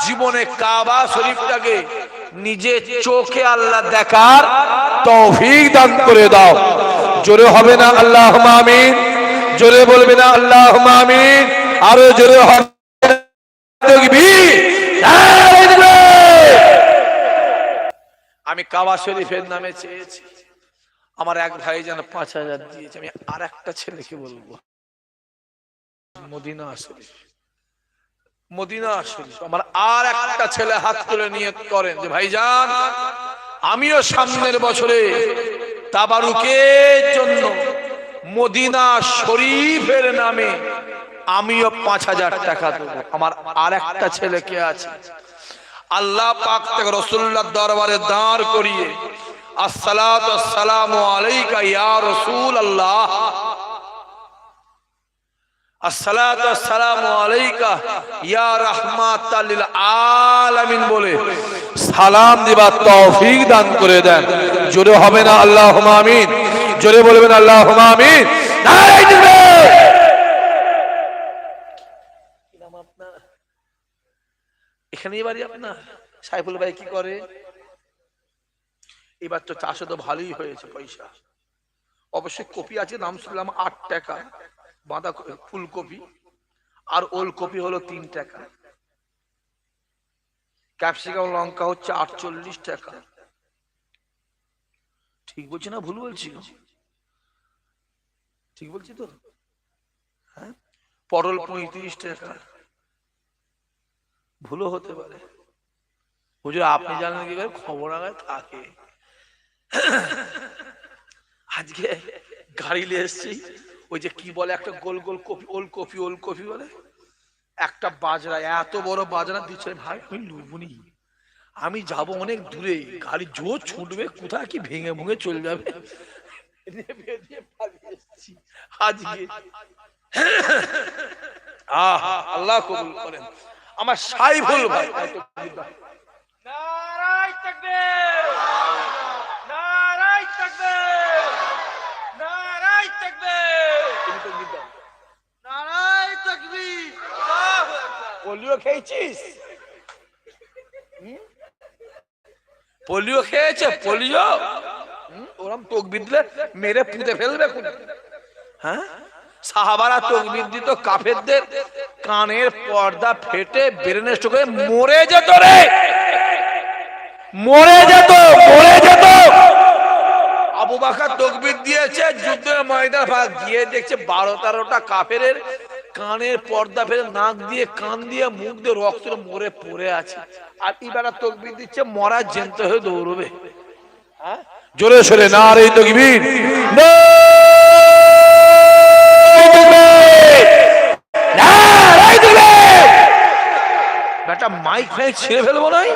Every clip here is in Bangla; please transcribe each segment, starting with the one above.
জীবনে কাবা শরীফটাকে নিজের চোখে আল্লাহ দেখার তৌফিক দান করে দাও। জোরে হবে না আল্লাহুম্মা আমিন? জোরে বলবে না আল্লাহুম্মা আমিন? আরো জোরে হবে তাকবীর। আমি কাবা শরীফের নামে চেয়েছি, আমার এক ভাইজান 5000 দিয়েছে। আমি আর একটা ছেলেকে বলবো মদিনা শরীফ, মদিনা শরীফ। আমার আর একটা ছেলে হাত তুলে নিয়ত করেন যে ভাইজান আমিও সামনের বছরে তাবারুকের জন্য মদিনা শরীফের নামে আমিও 5000 টাকা দেবো। আমার আর একটা ছেলে কে আছে, আল্লাহ পাক থেকে রাসূলুল্লাহর দরবারে দাঁড় করিয়ে আসসালাতু আসসালামু আলাইকা ইয়া রাসূলুল্লাহ, আসসালাতু আসসালামু আলাইকা ইয়া রাহমাতাল লিল আলামিন বলে সালাম দিবার তৌফিক দান করে দেন। জোরে হবে না আল্লাহুম্মা আমিন? জোরে বলবেন আল্লাহুম্মা আমিন? নারে তাকবীর। কি নাম আপনার? এখানেই বাড়ি আপনার? সাইফুল ভাই কি করে? এবার তো চাষে তো ভালোই হয়েছে পয়সা। অবশ্যই কপি আছে, দাম শুনলাম 8 টাকা, বাঁধা ফুলকপি আর ওলকপি হলো 3 টাকা, ক্যাপসিকাম লঙ্কা হচ্ছে 48 টাকা। ঠিক বলছি না ভুল বলছি? ঠিক বলছি তো? হ্যাঁ, পটল 35 টাকা। ভুলও হতে পারে। হুজুর আপনি জানেন কি করে? খবর আগায় থাকে। আজকে গাড়ি নিয়ে এসছি, ওই যে কি বলে একটা গোল গোল কপি, ওলকপি, ওলকপি বলে একটা বাজরা, এত বড় বাজরা দিচ্ছে। ভাই আমি লুবনি, আমি যাব অনেক দূরে, গাড়ি জোর ছুটবে, কোথায় কি ভেঙে ভেঙে চলে যাবে। আজকে আল্লাহ কবুল করেন। আমার সাইফুল ভাই, নারায়ে তাকবীর, নারায়ে তাকবীর, নারায়ে তাকবীর, নারায়ে তাকবীর। পোলিও খেয়েছিস? পোলিও খেয়েছে? পোলিও ওরম তাকবীর দিলে মেরে পুঁতে ফেলবে। হ্যাঁ, সাহাবারা তাকবীর দিত, কাফেরদের কানের পর্দা ফেটে ব্রেনে স্ট্রোক হয়ে মরে যেত রে, মরে যেত, মরে যেত। আবু বকর তাকবীর দিয়েছে, যুদ্ধের ময়দান ভাগ গিয়ে দেখছে 12-13টা কাফেরের কানের পর্দা ফেলে নাক দিয়ে, কান দিয়ে, মুখ দিয়ে রক্ত মরে পড়ে আছে। আর ইবারা তাকবীর দিচ্ছে, মরা জ্যান্ত হয়ে দৌড়বে। হ্যাঁ, জোরে সোরে নারে তাকবীর, বেটা মাইক ফাইক ছিঁড়ে ফেলবো নাই।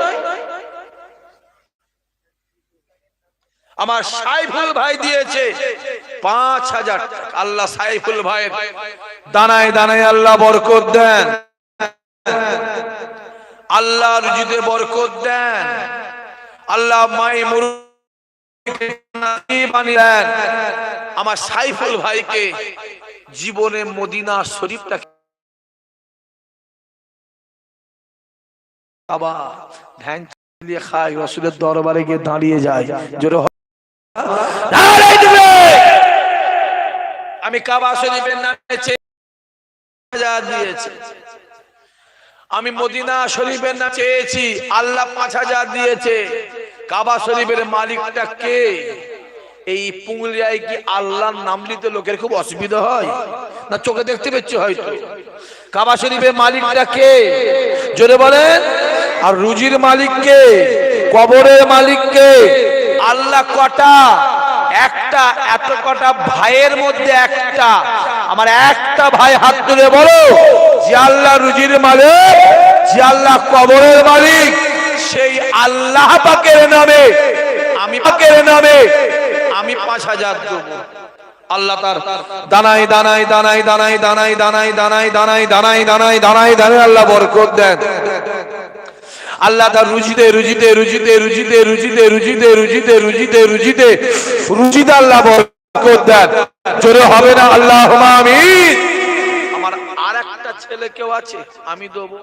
আমার সাইফুল ভাই দিয়েছে 5000 টাকা। আল্লাহ সাইফুল ভাইয়ের দানায় দানায় আল্লাহ বরকত দেন, আল্লাহ রুজিতে বরকত দেন, আল্লাহ মাই মুরুকি বানিয়ে দেন। আমার সাইফুল ভাইকে জীবনে মদিনা শরীফটা বাবা ধ্যান দিয়ে খায়, রাসূলের দরবারে গিয়ে দাঁড়িয়ে যায়। জোরে আমি কাবা শরীফের নামে দিয়েছি, আমি মদিনা শরীফের নামে চেয়েছি, আল্লাহ 5000 দিয়েছে। কাবা শরীফের মালিকটা কে? এই পুংলিয়ায় কি আল্লাহর নাম নিতে লোকের খুব অসুবিধা হয় না? চোখে দেখতে পেয়েছি হয়তো। কাবা শরীফের মালিকটা কে? জোরে বলেন। আর রুজির মালিক কে? কবরের মালিক কে? আল্লাহ কটা? একটা। এত কটা ভাইয়ের মধ্যে একটা। আমার একটা ভাই হাত তুলে বলো, যে আল্লাহ রুজির মালিক, যে আল্লাহ কবরের মালিক, সেই আল্লাহ পাকের নামে আমি 5000 দেবো। আল্লাহ তার দানাই দানাই দানাই দানাই দানাই দানাই দানাই দানাই দানাই দানাই দানাই দানাই আল্লাহ বরকত দেন। আল্লাহ তার রুজিতে রুজিতে রুজিতে রুজিতে রুজিতে রুজিতে রুজিতে রুজিতে রুজিতে রুজিতে আল্লাহ বরকত দেন। জোরে হবে না আল্লাহুম্মা আমিন? আমার আর একটা ছেলে কেউ আছে, আমি দেবো।